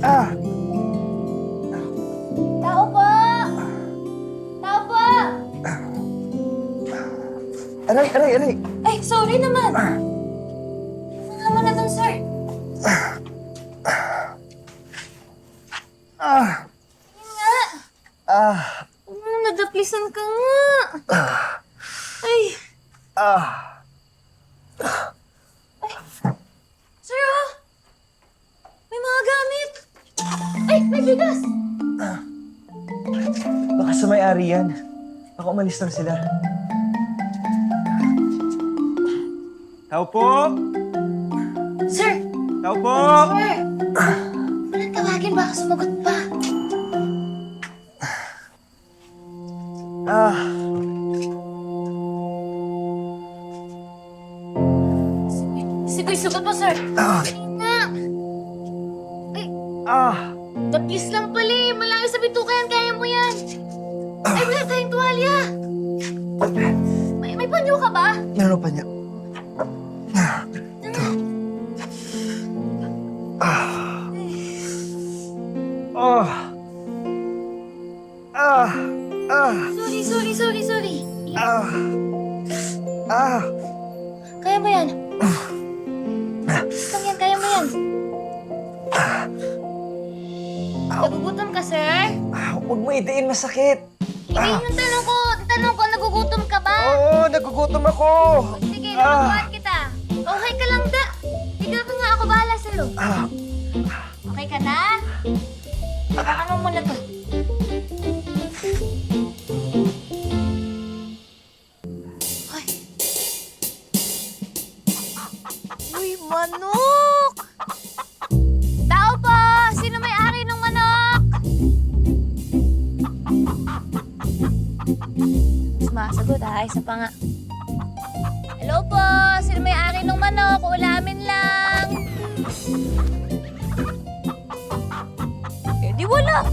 Ah! Tao po! Tao po! Aray, aray, aray! Ay, sorry naman. Mga na dun, sir. Ah! Yun nga. Ah! Nadaplisan ka nga. Ay, Ah! sir, oh. May mga gamit. Ay, may bigas. Baka sa may-ari yan. Baka umalis lang sila. Tao po! Sir, Tao po! sir. Walang tawagin, baka sumagot pa. Ah! Sige, sugot mo, sir. Ah! Ayun nga. Ay, Ah! daplis lang pala eh. Malayo sa bituka yan, kaya mo yan. Ay, wala tayong tuwalya. May panyo ka ba? Meron pa niya. Ito. Ah! Oh! Ah! Ah! Sorry. Ah! Ah! Kaya mo yan. Lang yan, kaya mo yan. Nagugutom ka, sir? Ah, huwag mo itiin, masakit. Hindi yung tanong ko. Nagugutom ka ba? Oo, nagugutom ako. Sige, nakukuhaan kita. Okay ka lang da. Higa ka nga, ako bahala sa'yo. Ah! Okay ka na? Baka mo muna to. Ay. Uy, manok! Tao po! Sino may-ari ng manok? Sumasagot ha, isa pa nga. Hello po! Sino may-ari ng manok? Ulamin lang! Eh, di wala!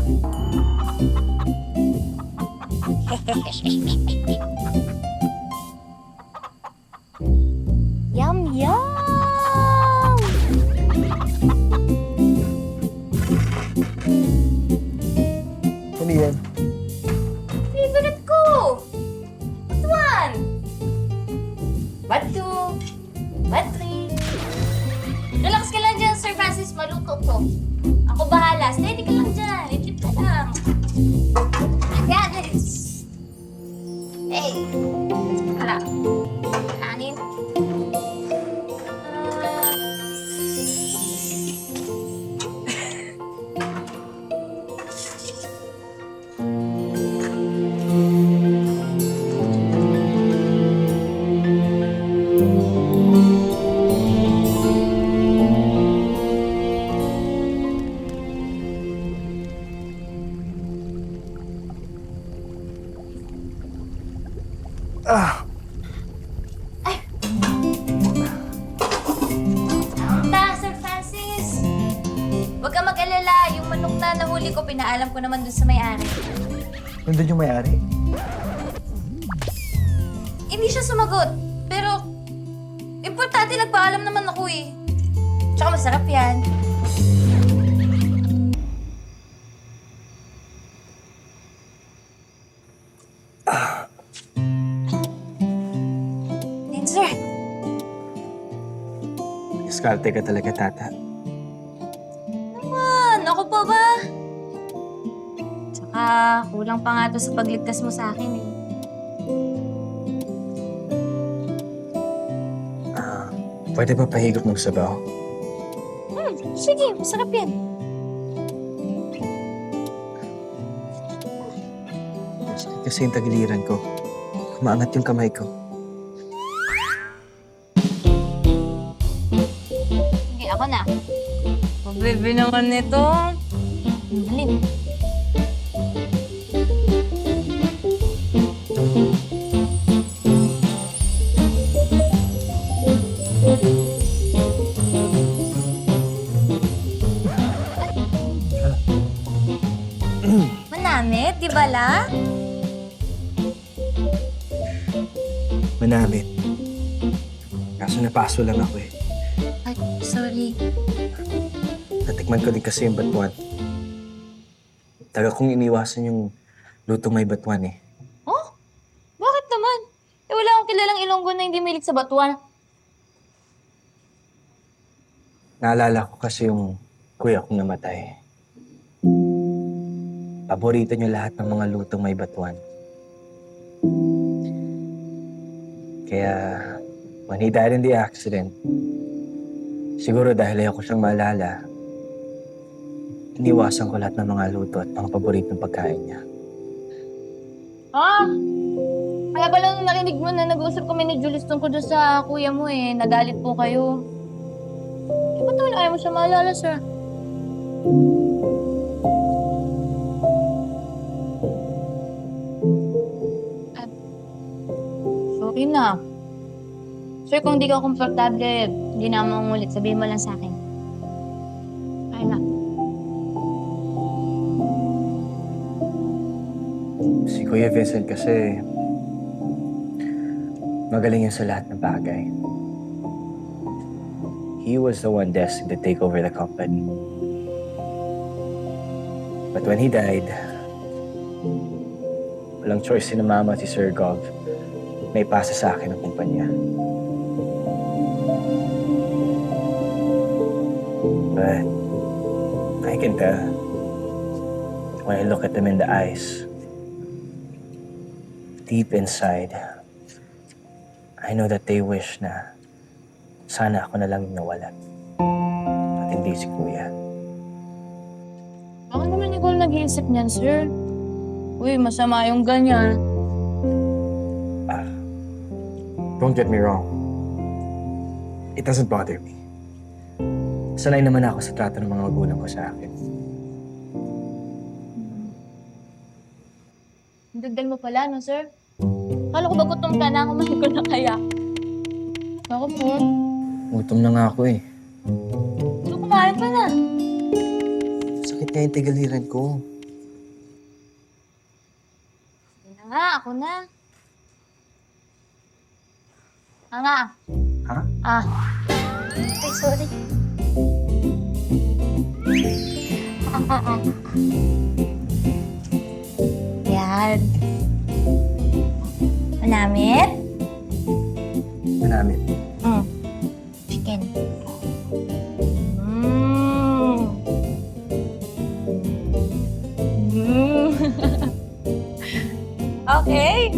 Yum, yum! Ano yan? Favorite ko! What one? What two? What three? Relax ka lang dyan, Sir Francis. Maluto to. Ako bahala. Steady ka lang dyan. Itip ka lang. I got this. Hey! Hala. Hangin. Ah! Sir Francis. Huwag ka mag-alala. Yung manok na nahuli ko, pinaalam ko naman dun sa may-ari. Nandun yung may-ari? Hindi siya sumagot. Pero, importante nagpaalam naman ako eh. Tsaka masarap yan. Din, sir. Diskarte ka talaga, tata. Naman, ako pa ba? Tsaka, kulang pa nga to sa pagligtas mo sa akin eh. Ah, pwede ba pahigop ng sabaw? Sige, masarap yan. Sakit kasi yung tagiliran ko. Kumaangat yung kamay ko. Sige, ako na. Pabebe naman nito. Malim. Manamit, di ba la? Manamit. Kaso napaso lang ako eh. Ay, sorry. Natik Natikman ko din kasi yung batuan. Taga kong iniwasan yung lutong may batuan eh. Oh? Bakit naman? Eh, wala akong kilalang Ilonggo na hindi mahilig sa batuan. Naalala ko kasi yung kuya kong namatay. Paborito niyo lahat ng mga lutong may batuan. Kaya, when he died in the accident, siguro dahil ayaw ko siyang maalala, iniwasan ko lahat ng mga luto at mga paboritong pagkain niya. Ah! Kaya pala nung narinig mo na nag-uusap kami ni Julius tungkol doon sa kuya mo eh. Nagalit po kayo. Eh, ba't naman ayaw mo siya maalala, sir? Ah, sorry na. Sir, kung di ka komportable, hindi na mo ulit. Sabihin mo lang sa akin. Ay na. Si Kuya Vincent kasi, magaling yun sa lahat ng bagay. He was the one destined to take over the company. But when he died, walang choice si Mama at si Sir Gov na ipasa sa akin ang kumpanya. But I can tell when I look at them in the eyes, deep inside, I know that they wish na sana ako na lang yung nawala. At hindi si Kuya. Baka naman ikaw nag-iisip niyan, sir. Uy, masama yung ganyan. Don't get me wrong. It doesn't bother me. Sanay naman ako sa trato ng mga magulang ko sa akin. Dagdag mo pala, no, sir? Kala ko ba gutom ka na? Kumain ko na kaya. Ako po. Gutom na nga ako eh. So, kumain ka na. Sakit nga yung tigaliran ko. Sige na nga, ako na. Nga. Ha? Ah. Ay, sorry. Yan. Manamit? Manamit. Chicken. Mm. Mm. Okay.